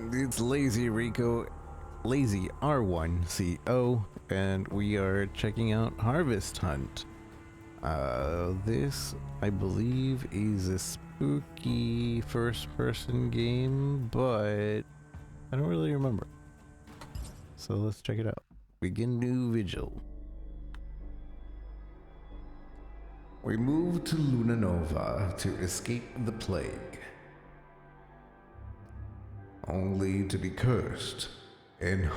It's Lazy Rico, Lazy R1CO, and we are checking out Harvest Hunt. This, I believe, is a spooky first-person game, but I don't really remember. So let's check it out. Begin new vigil. We move to Luna Nova to escape the plague, only to be cursed and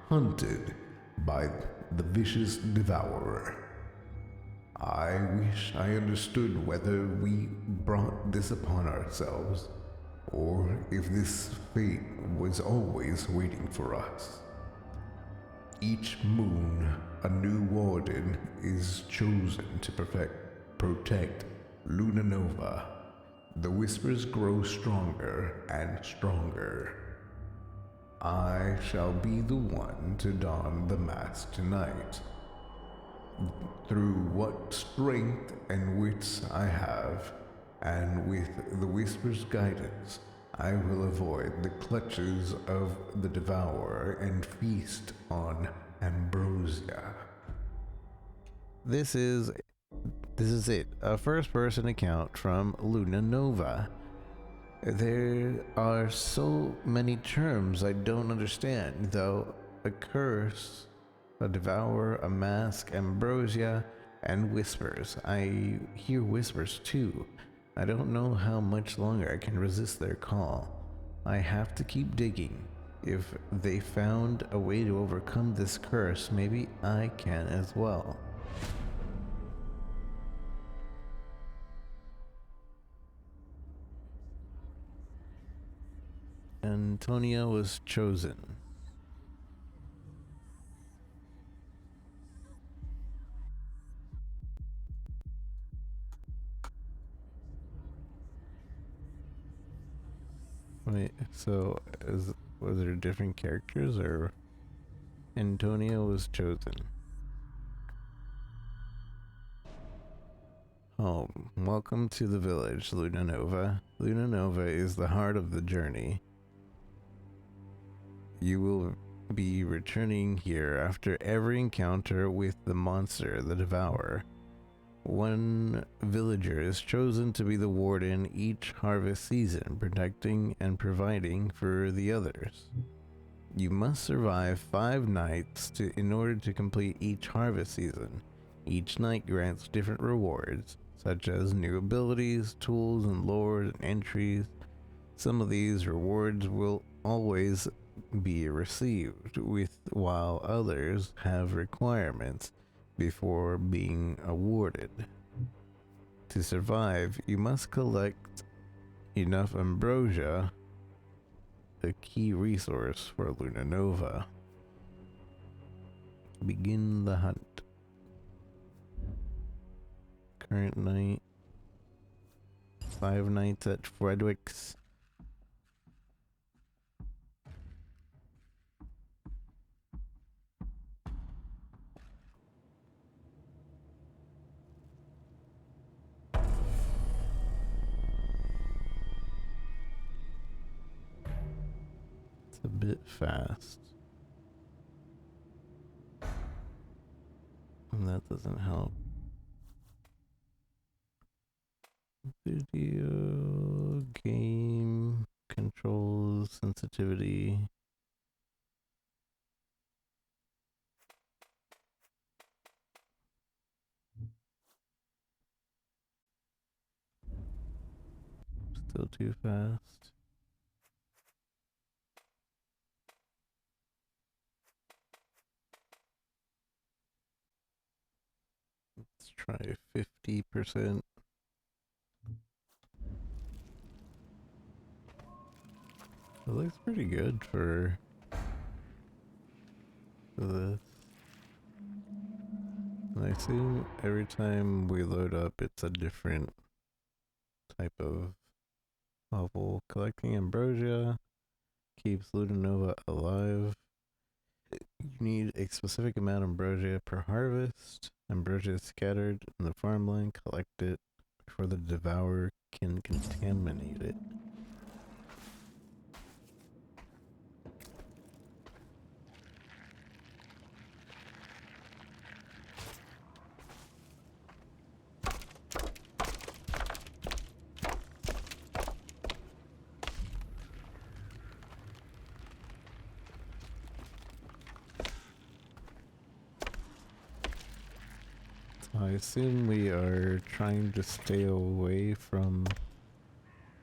hunted by the vicious devourer. I wish I understood whether we brought this upon ourselves, or if this fate was always waiting for us. Each moon, a new warden is chosen to protect Luna Nova. The whispers grow stronger and stronger. I shall be the one to don the mask tonight. Through what strength and wits I have, and with the Whisper's guidance, I will avoid the clutches of the Devourer and feast on ambrosia. This is it, a first-person account from Luna Nova. There are so many terms I don't understand, though. A curse, a devourer, a mask, ambrosia, and whispers. I hear whispers too. I don't know how much longer I can resist their call. I have to keep digging. If they found a way to overcome this curse, maybe I can as well. Antonia was chosen. Wait, so was there different characters, or Antonia was chosen? Home. Welcome to the village, Luna Nova. Luna Nova is the heart of the journey. You will be returning here after every encounter with the monster, the Devourer. One villager is chosen to be the warden each harvest season, protecting and providing for the others. You must survive 5 nights in order to complete each harvest season. Each night grants different rewards, such as new abilities, tools, and lore and entries. Some of these rewards will always be received, while others have requirements before being awarded. To survive, you must collect enough ambrosia, a key resource for Luna Nova. Begin the hunt. Current night, 5 nights at Frederick's. It's a bit fast. And that doesn't help. Video game controls sensitivity. Still too fast. Let's try 50%. It looks pretty good for this. And I assume every time we load up, it's a different type of level. Collecting ambrosia keeps Luna Nova alive. You need a specific amount of ambrosia per harvest. Ambrosia is scattered in the farmland. Collect it before the devourer can contaminate it. I assume we are trying to stay away from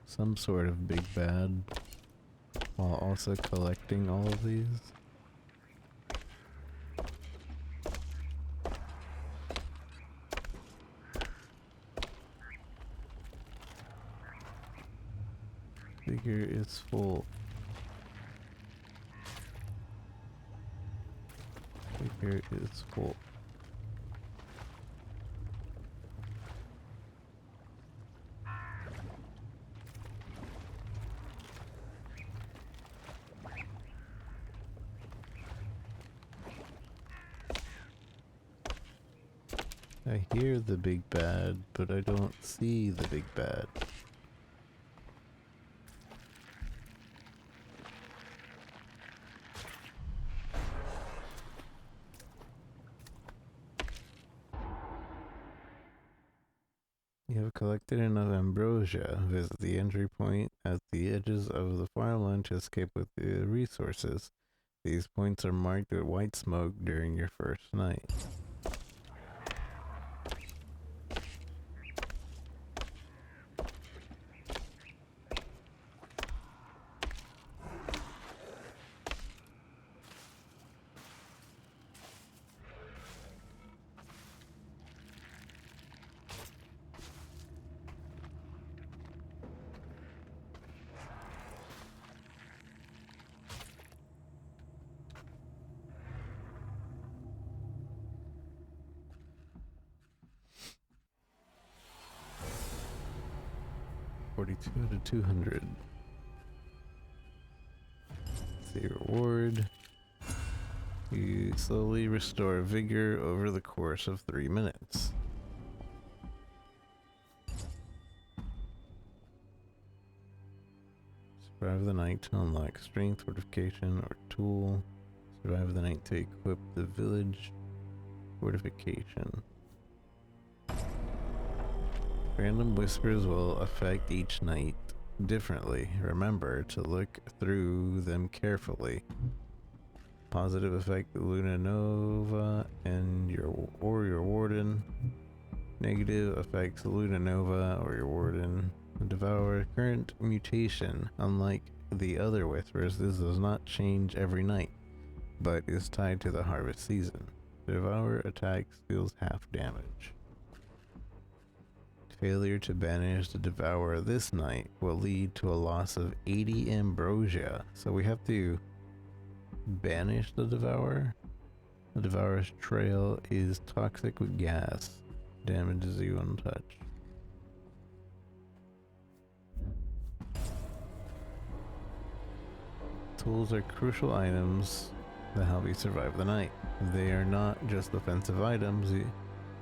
some sort of big bad while also collecting all of these. Figure is full. Figure is full. I hear the big bad, but I don't see the big bad. You have collected enough ambrosia. Visit the entry point at the edges of the farmland to escape with the resources. These points are marked with white smoke during your first night. $42 to $200. The reward. You slowly restore vigor over the course of 3 minutes. Survive the night to unlock strength, fortification, or tool. Survive the night to equip the village fortification. Random whispers will affect each night differently. Remember to look through them carefully. Positive effect Luna Nova and your warden. Negative affects Luna Nova or your warden. Devour current mutation. Unlike the other whispers, this does not change every night, but is tied to the harvest season. Devour attacks deals half damage. Failure to banish the Devourer this night will lead to a loss of 80 ambrosia. So we have to banish the Devourer. The Devourer's trail is toxic with gas. Damages you untouched. Tools are crucial items that help you survive the night. They are not just offensive items.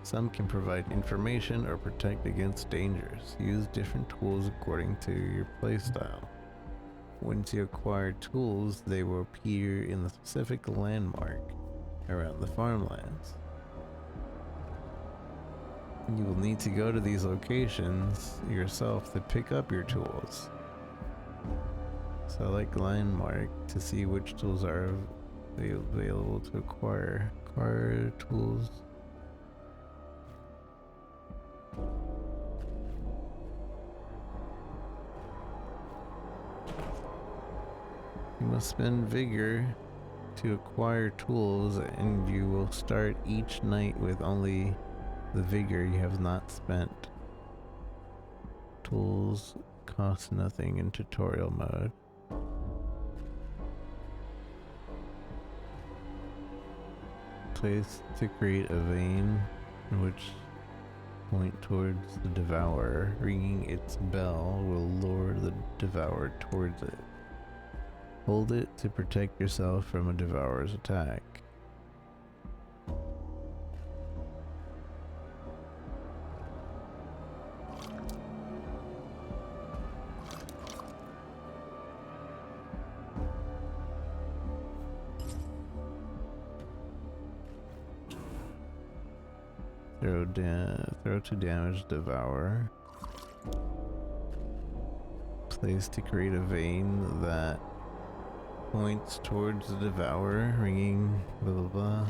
Some can provide information or protect against dangers. Use different tools according to your playstyle. Once you acquire tools, they will appear in the specific landmark around the farmlands. You will need to go to these locations yourself to pick up your tools. Select landmark to see which tools are available to acquire. Acquire tools. You must spend vigor to acquire tools, and you will start each night with only the vigor you have not spent. Tools cost nothing in tutorial mode. Place to create a vein in which point towards the Devourer. Ringing its bell will lure the Devourer towards it. Hold it to protect yourself from a Devourer's attack. Throw to damage Devourer. Place to create a vein that points towards the Devourer, ringing blah blah blah.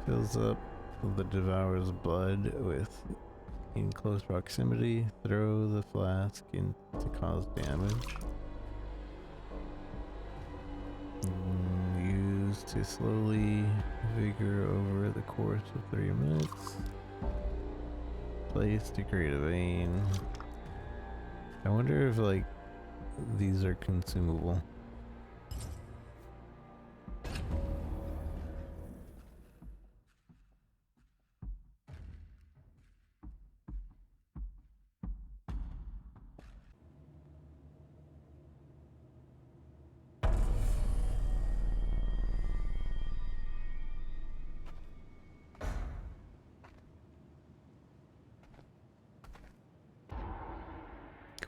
Fills up the devourer's blood with in close proximity. Throw the flask in to cause damage. Use to slowly vigor over the course of 3 minutes. Place to create a vein. I wonder if like these are consumable.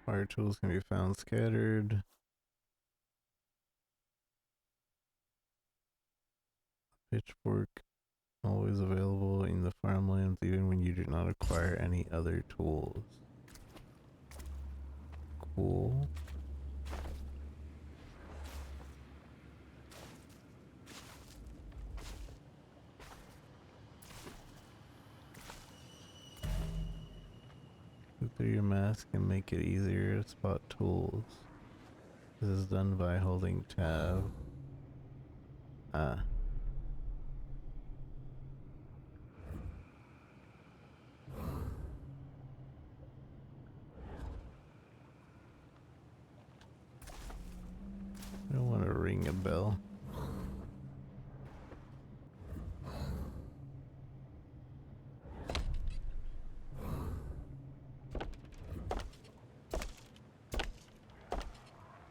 Fire tools can be found scattered. Pitchfork always available in the farmlands even when you do not acquire any other tools. Cool. Look through your mask and make it easier to spot tools. This is done by holding tab. Ah. I don't want to ring a bell.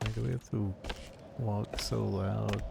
Why do we have to walk so loud?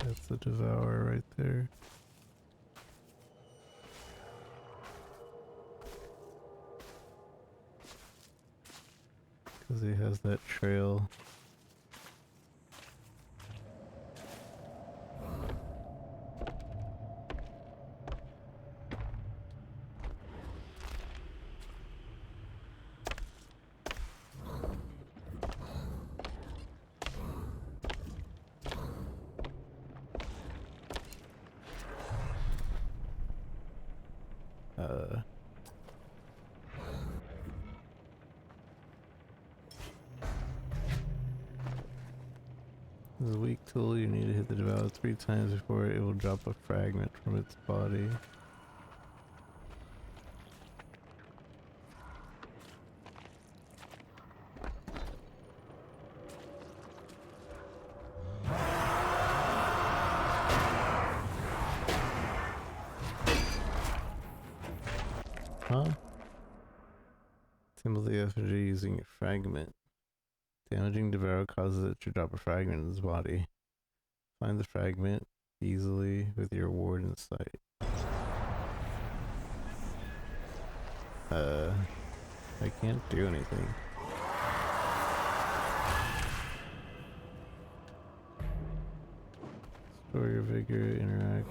That's the devourer right there. Because he has that trail. This is a weak tool. You need to hit the devourer 3 times before it will drop a fragment from its body. Huh? Symbol the effigy using a fragment. Damaging devourer causes it to drop a fragment in its body. Find the fragment easily with your ward in sight. I can't do anything. Store your vigor, interact.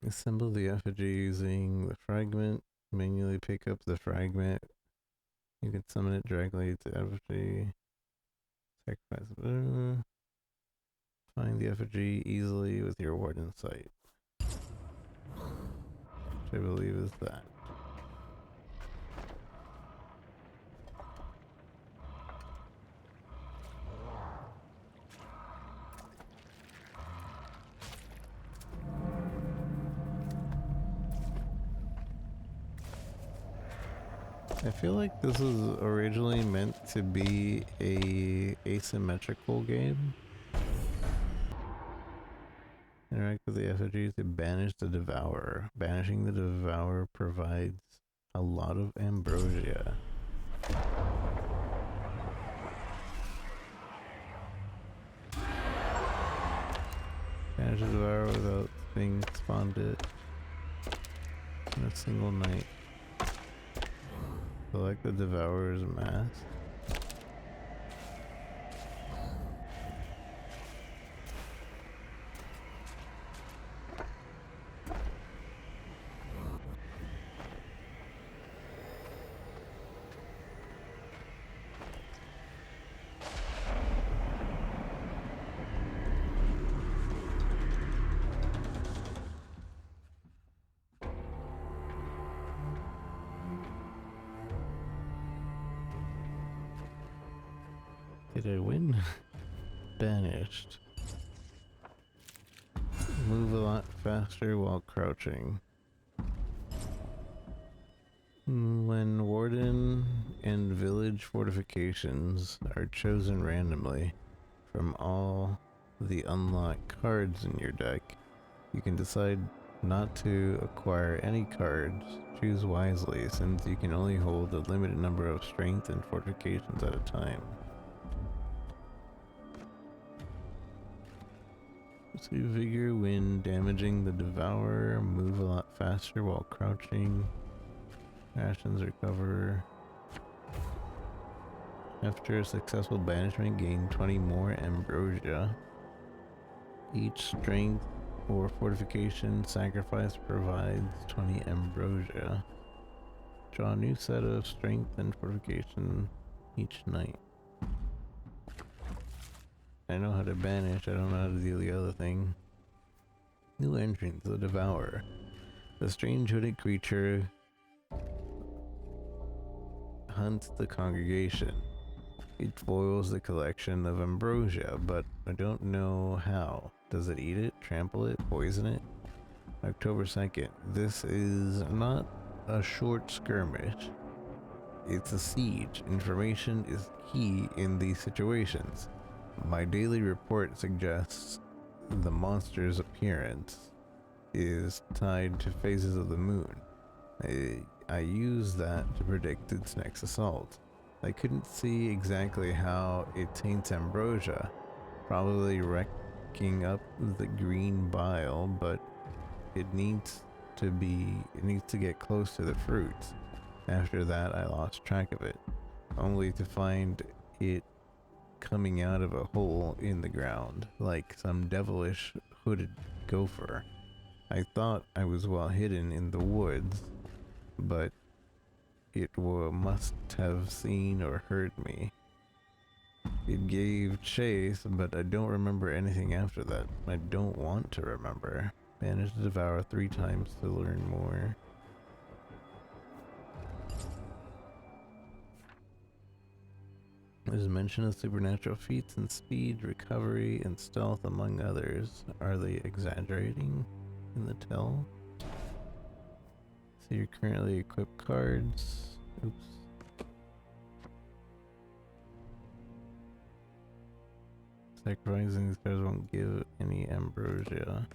Assemble the effigy using the fragment. Manually pick up the fragment. You can summon it directly to effigy. Sacrifice. Find the effigy easily with your ward in sight. Which I believe is that. I feel like this was originally meant to be a asymmetrical game. Interact with the effigy to banish the devourer. Banishing the devourer provides a lot of ambrosia. Banish the devourer without being spawned it in a single night. Select the devourer's mask. Did I win? Banished. Move a lot faster while crouching. When warden and village fortifications are chosen randomly from all the unlocked cards in your deck, you can decide not to acquire any cards. Choose wisely, since you can only hold a limited number of strength and fortifications at a time. So vigor when damaging the devourer, move a lot faster while crouching. Actions recover. After a successful banishment, gain 20 more ambrosia. Each strength or fortification sacrifice provides 20 ambrosia. Draw a new set of strength and fortification each night. I know how to banish, I don't know how to do the other thing. New entrance, the Devourer. The strange hooded creature hunts the congregation. It foils the collection of ambrosia, but I don't know how. Does it eat it, trample it, poison it? October 2nd. This is not a short skirmish. It's a siege. Information is key in these situations. My daily report suggests the monster's appearance is tied to phases of the moon. I use that to predict its next assault. I couldn't see exactly how it taints ambrosia, probably wrecking up the green bile, but it needs to get close to the fruits. After that, I lost track of it, only to find it coming out of a hole in the ground, like some devilish hooded gopher. I thought I was well hidden in the woods, but it must have seen or heard me. It gave chase, but I don't remember anything after that. I don't want to remember. Managed to devour 3 times to learn more. There's mention of supernatural feats in speed, recovery, and stealth, among others. Are they exaggerating in the tell? So you're currently equipped cards. Oops. Sacrificing these cards won't give any ambrosia.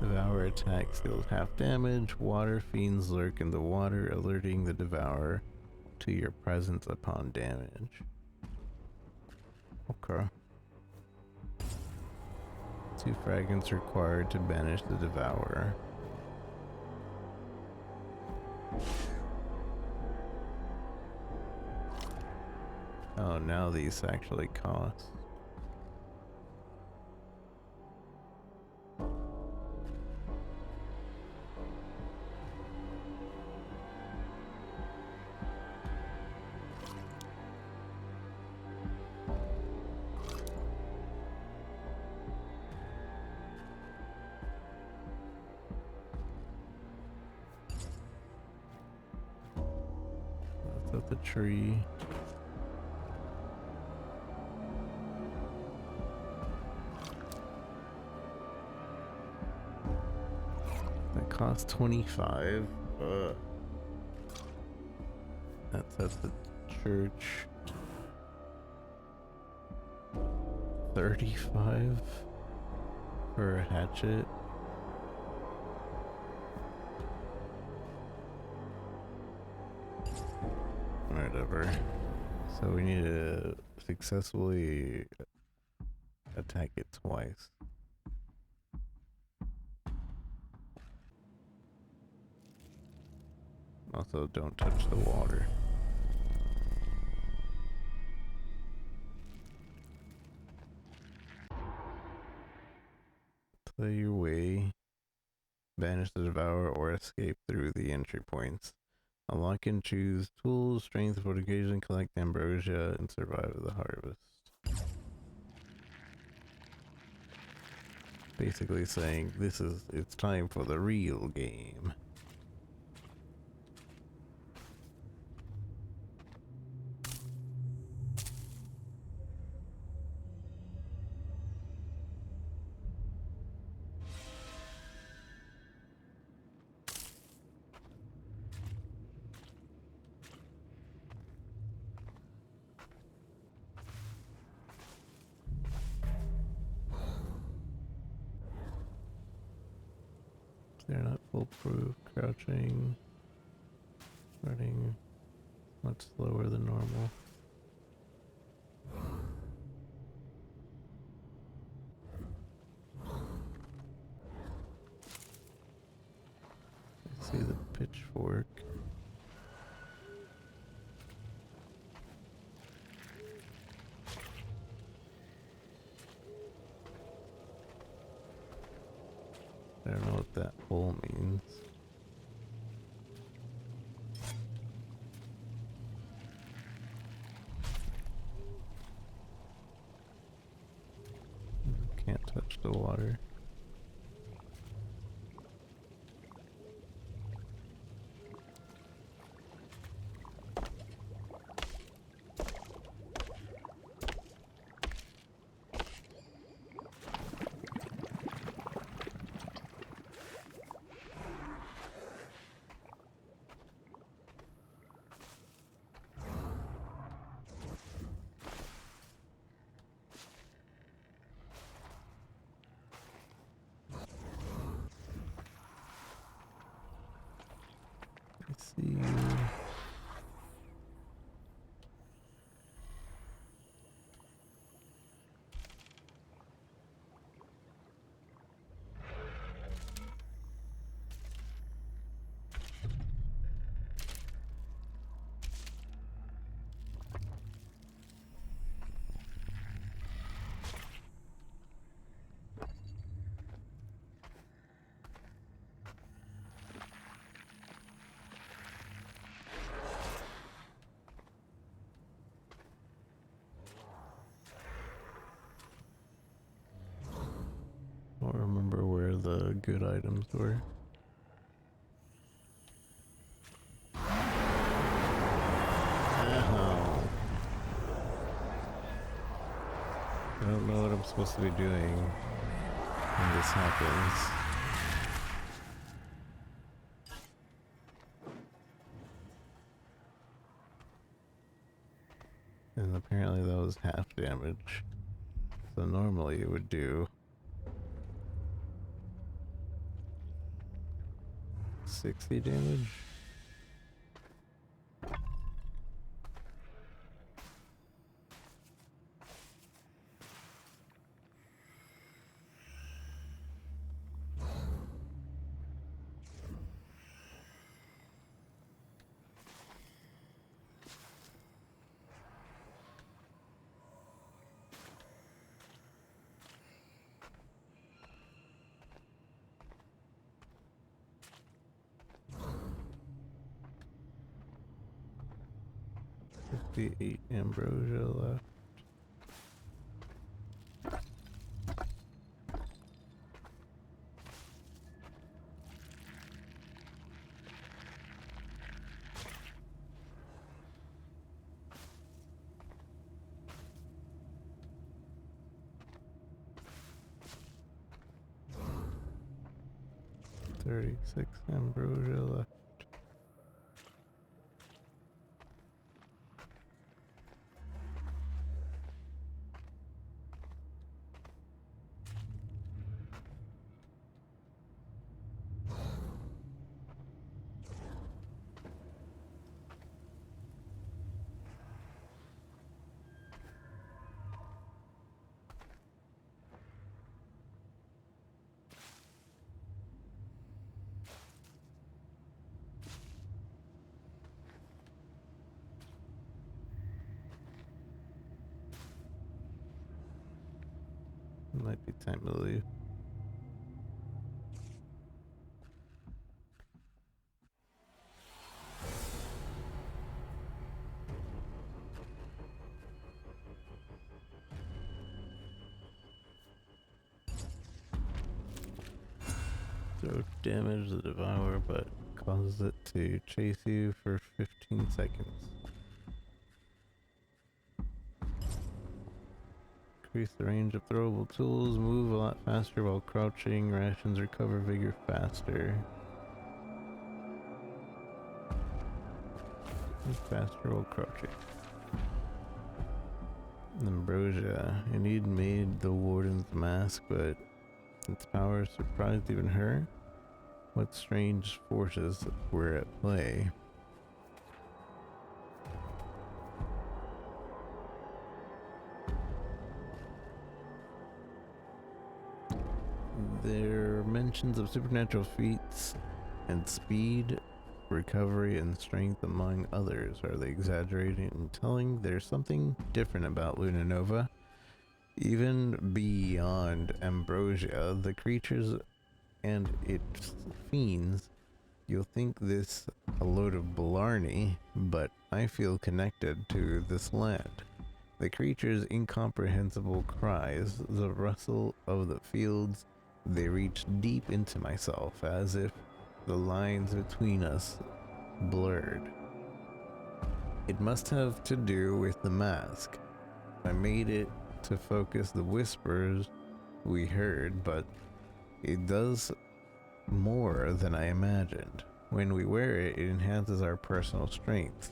Devourer attacks deals half damage. Water fiends lurk in the water, alerting the devourer to your presence upon damage. Okay. 2 fragments required to banish the devourer. Oh, now these actually cost. That's at the tree. Cost 25. That's at the church. 35 for a hatchet. Whatever. So we need to successfully attack it twice. Also, don't touch the water. Play your way, banish the devourer, or escape through the entry points. Unlock and choose tools, strength, fortification, collect ambrosia, and survive the harvest. Basically saying it's time for the real game. They're not foolproof. Crouching, running much slower than normal. I see the pitchfork. I don't know what that hole means. Can't touch the water. I see you. I don't remember where the good items were. Ow. I don't know what I'm supposed to be doing when this happens. And apparently that was half damage. So normally it would do 60 damage. The 8 ambrosia left. 36 ambrosia left. Might be time to leave. Throw damage to the Devour, but causes it to chase you for 15 seconds. Increase the range of throwable tools, move a lot faster while crouching, rations recover vigor faster. Move faster while crouching. Ambrosia. Indeed made the Warden's mask, but its power surprised even her. What strange forces were at play? There are mentions of supernatural feats and speed, recovery, and strength among others. Are they exaggerating and telling there's something different about Luna Nova? Even beyond Ambrosia, the creatures and its fiends, you'll think this a load of blarney, but I feel connected to this land. The creatures' incomprehensible cries, the rustle of the fields, they reach deep into myself, as if the lines between us blurred. It must have to do with the mask. I made it to focus the whispers we heard, but it does more than I imagined. When we wear it, it enhances our personal strength,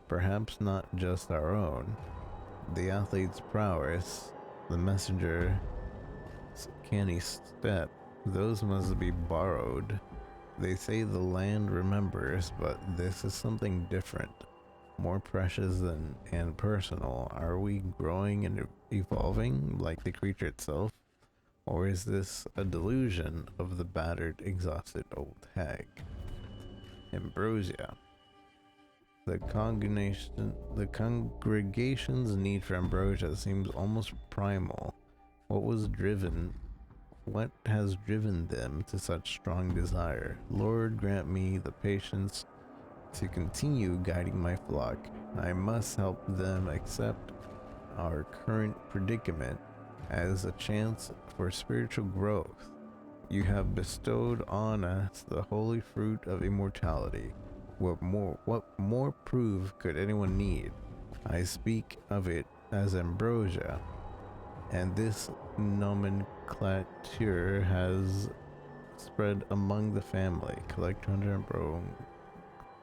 perhaps not just our own. The athlete's prowess, the messenger's canny step, those must be borrowed. They say the land remembers, but this is something different, more precious and personal. Are we growing and evolving like the creature itself? Or is this a delusion of the battered, exhausted old hag? Ambrosia. The congregation's need for ambrosia seems almost primal. What has driven them to such strong desire? Lord, grant me the patience to continue guiding my flock. I must help them accept our current predicament as a chance for spiritual growth. You have bestowed on us the holy fruit of immortality. What more proof could anyone need? I speak of it as ambrosia, and this nomenclature has spread among the family. Collect 100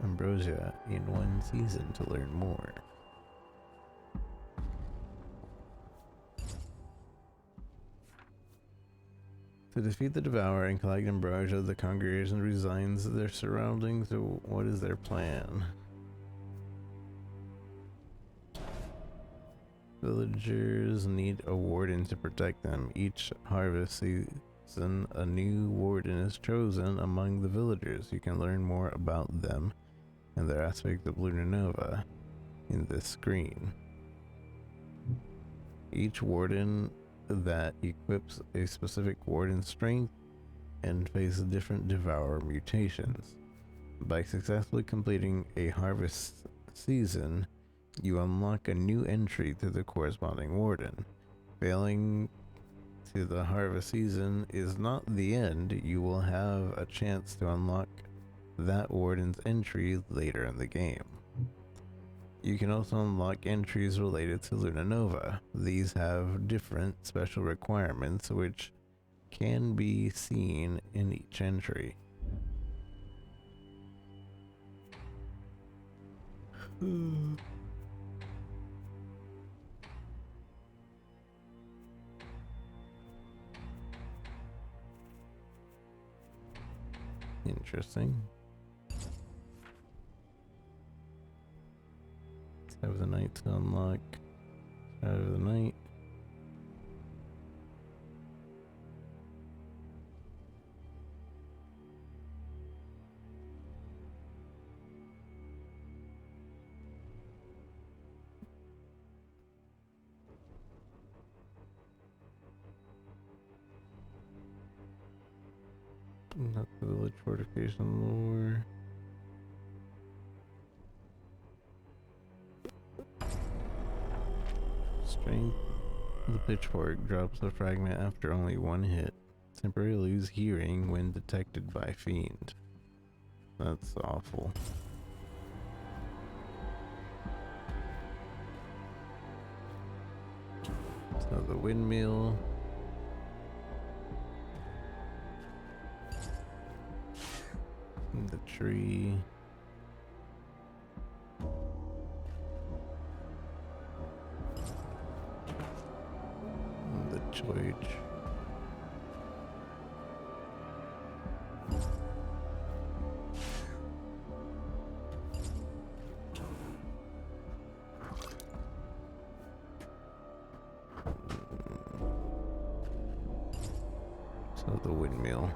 ambrosia in one season to learn more. To defeat the Devourer and collect ambrosia, the congregation resigns their surroundings. So what is their plan? Villagers need a warden to protect them. Each harvest season, a new warden is chosen among the villagers. You can learn more about them and their aspect of Luna Nova in this screen. Each warden that equips a specific warden strength and faces different Devourer mutations. By successfully completing a harvest season, you unlock a new entry to the corresponding warden. Failing to the harvest season is not the end. You will have a chance to unlock that warden's entry later in the game. You can also unlock entries related to Luna Nova. These have different special requirements which can be seen in each entry. Interesting. Have the night to unlock. Out of the night. Not the village fortification lore. Strength. The pitchfork drops the fragment after only one hit. Temporarily lose hearing when detected by fiend. That's awful. So the windmill. The tree. The church. So the windmill.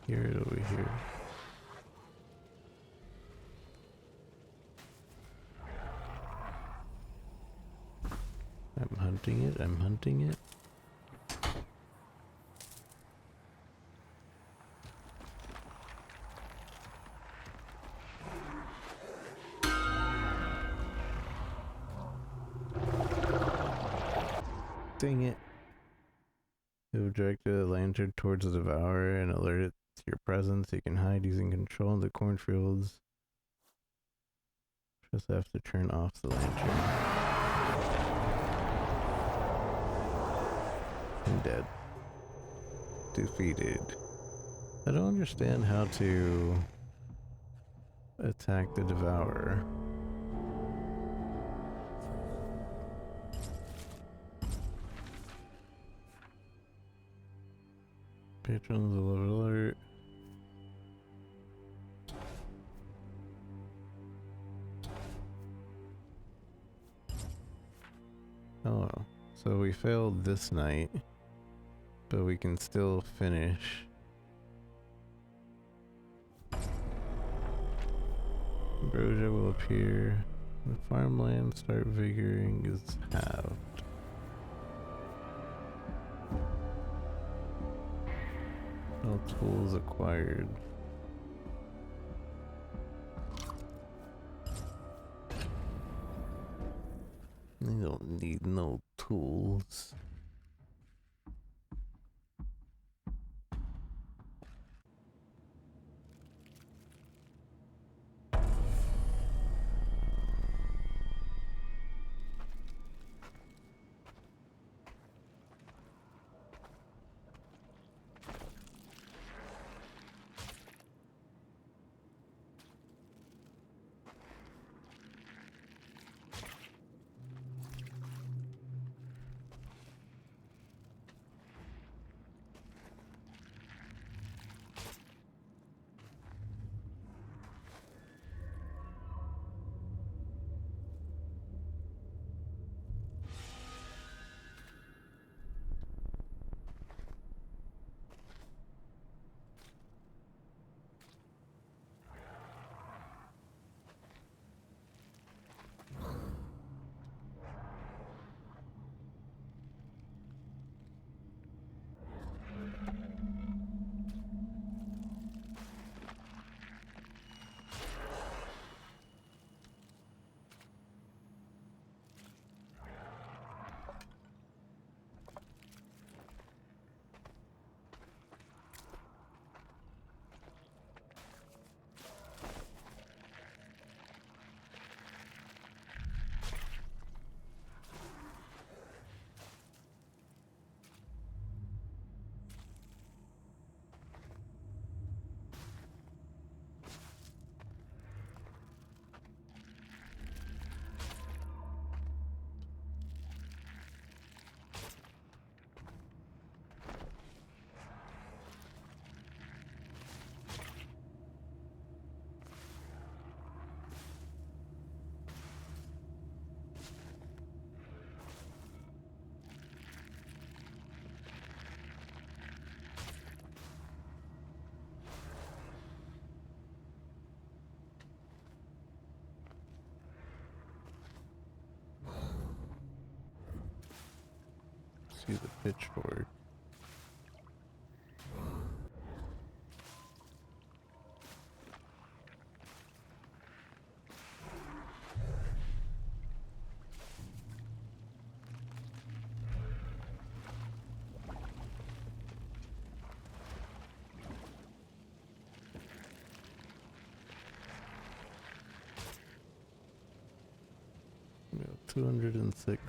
Hear it over here. I'm hunting it, I'm hunting it. Dang it. You direct the lantern towards the devourer and alert it to your presence. You can hide using control in the cornfields. Just have to turn off the lantern. I'm dead. Defeated. I don't understand how to attack the devourer. Patrons alert. Oh, so we failed this night, but we can still finish. Ambrosia will appear. The farmland start vigoring is halved. All tools acquired. I don't need no tools. see the pitchfork. We got 206.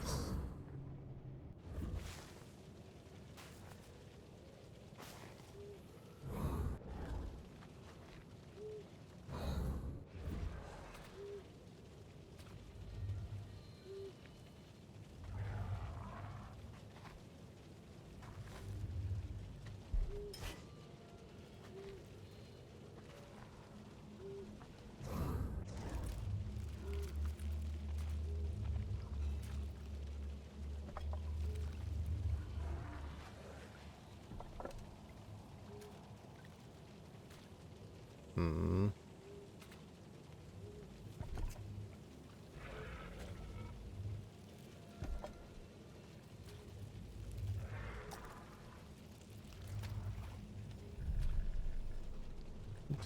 Hmm.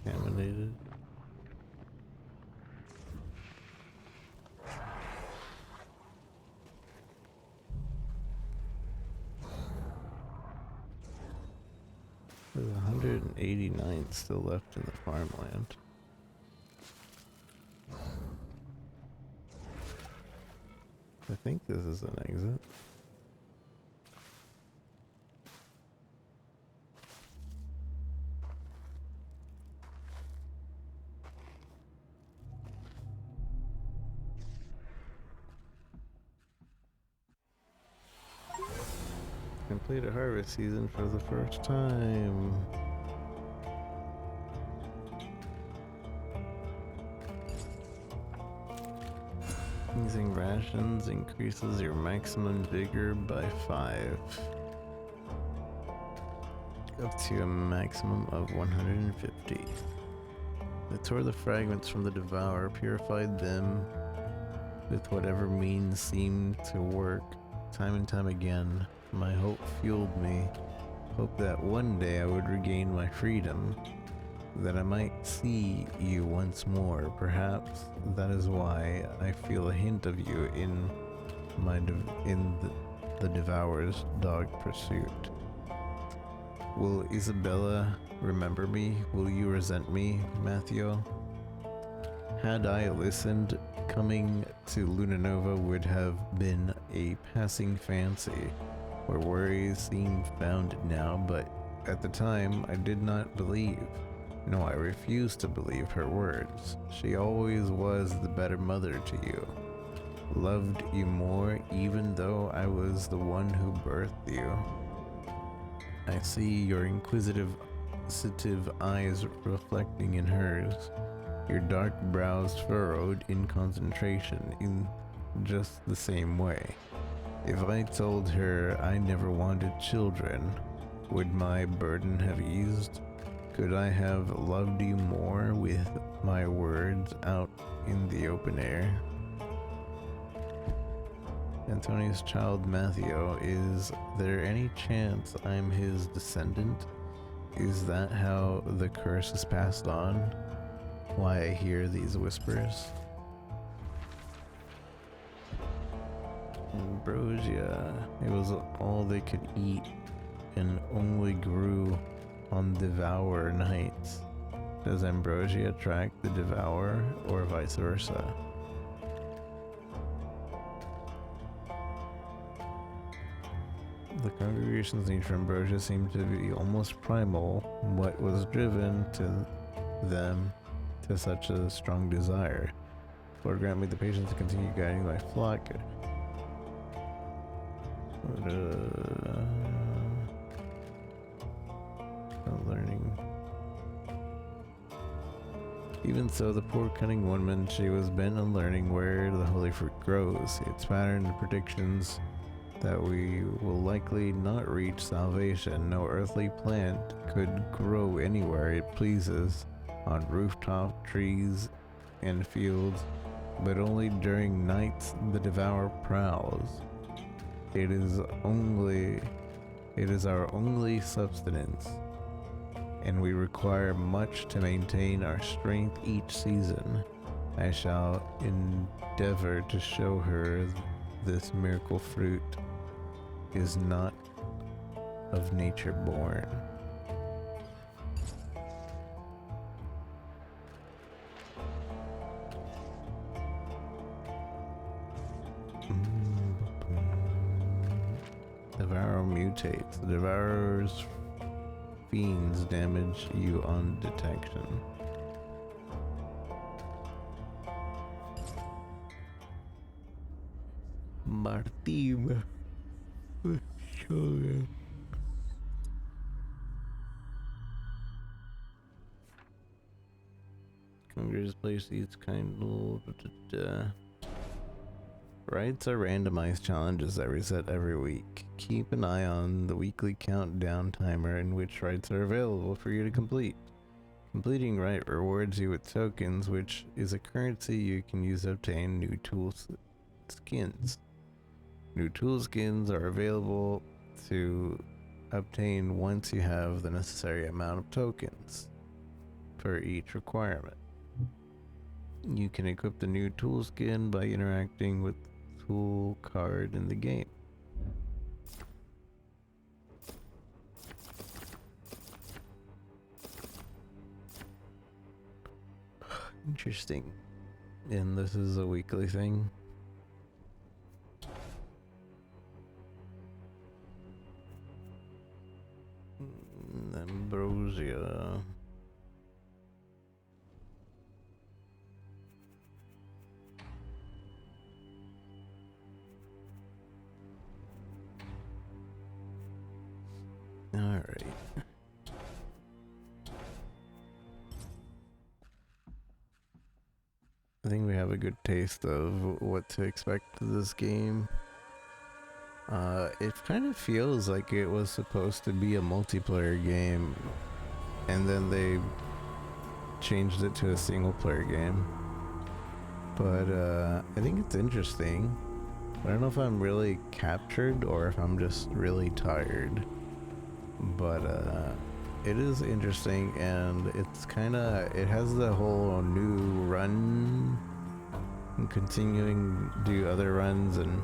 Contaminated. There's 189 still left in the farmland. I think this is an exit. Complete a harvest season for the first time. Using rations increases your maximum vigor by 5. Up to a maximum of 150. I tore the fragments from the devourer, purified them with whatever means seemed to work time and time again. My hope fueled me. Hope that one day I would regain my freedom, that I might see you once more. Perhaps that is why I feel a hint of you in the Devourer's dog pursuit. Will Isabella remember me? Will you resent me, Matthew? Had I listened, coming to Lunanova would have been a passing fancy, where worries seem founded now, but at the time I did not believe. No, I refused to believe her words. She always was the better mother to you. Loved you more, even though I was the one who birthed you. I see your inquisitive eyes reflecting in hers, your dark brows furrowed in concentration in just the same way. If I told her I never wanted children, would my burden have eased? Could I have loved you more with my words out in the open air? Antonius' child Matthew, is there any chance I'm his descendant? Is that how the curse is passed on? Why I hear these whispers? Ambrosia, it was all they could eat and only grew on Devourer nights. Does Ambrosia attract the Devourer or vice versa? The congregation's need for ambrosia seemed to be almost primal. What was driven to them to such a strong desire? Lord, grant me the patience to continue guiding my flock. Learning. Even so, the poor cunning woman, she was bent on learning where the holy fruit grows, its pattern and predictions that we will likely not reach salvation. No earthly plant could grow anywhere it pleases, on rooftop, trees, and fields, but only during nights the devourer prowls. It is our only subsistence, and we require much to maintain our strength each season. I shall endeavor to show her this miracle fruit is not of nature born. Devour mutates. Devour's fiends damage you on detection. Martin. Congress place these kind of Rights are randomized challenges that reset every week. Keep an eye on the weekly countdown timer in which rights are available for you to complete. Completing right rewards you with tokens, which is a currency you can use to obtain new tool skins. New tool skins are available to obtain once you have the necessary amount of tokens for each requirement. You can equip the new tool skin by interacting with the tool card in the game. Interesting. And this is a weekly thing. Ambrosia. All right. I think we have a good taste of what to expect of this game. It kind of feels like it was supposed to be a multiplayer game, and then they changed it to a single player game. But I think it's interesting. I don't know if I'm really captured or if I'm just really tired. But it is interesting, and it's it has the whole new run and continuing to do other runs, and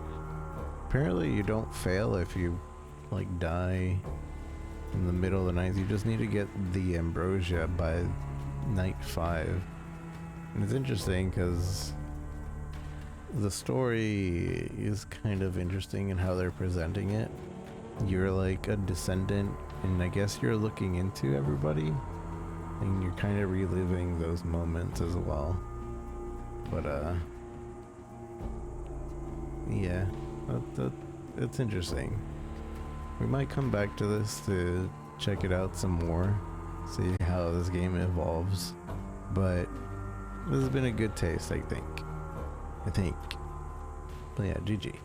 apparently you don't fail if you like die in the middle of the night. You just need to get the ambrosia by night 5. And it's interesting because the story is kind of interesting in how they're presenting it. You're like a descendant, and I guess you're looking into everybody, and you're kind of reliving those moments as well. But yeah, it's interesting. We might come back to this to check it out some more, see how this game evolves. But this has been a good taste, I think. But yeah, GG.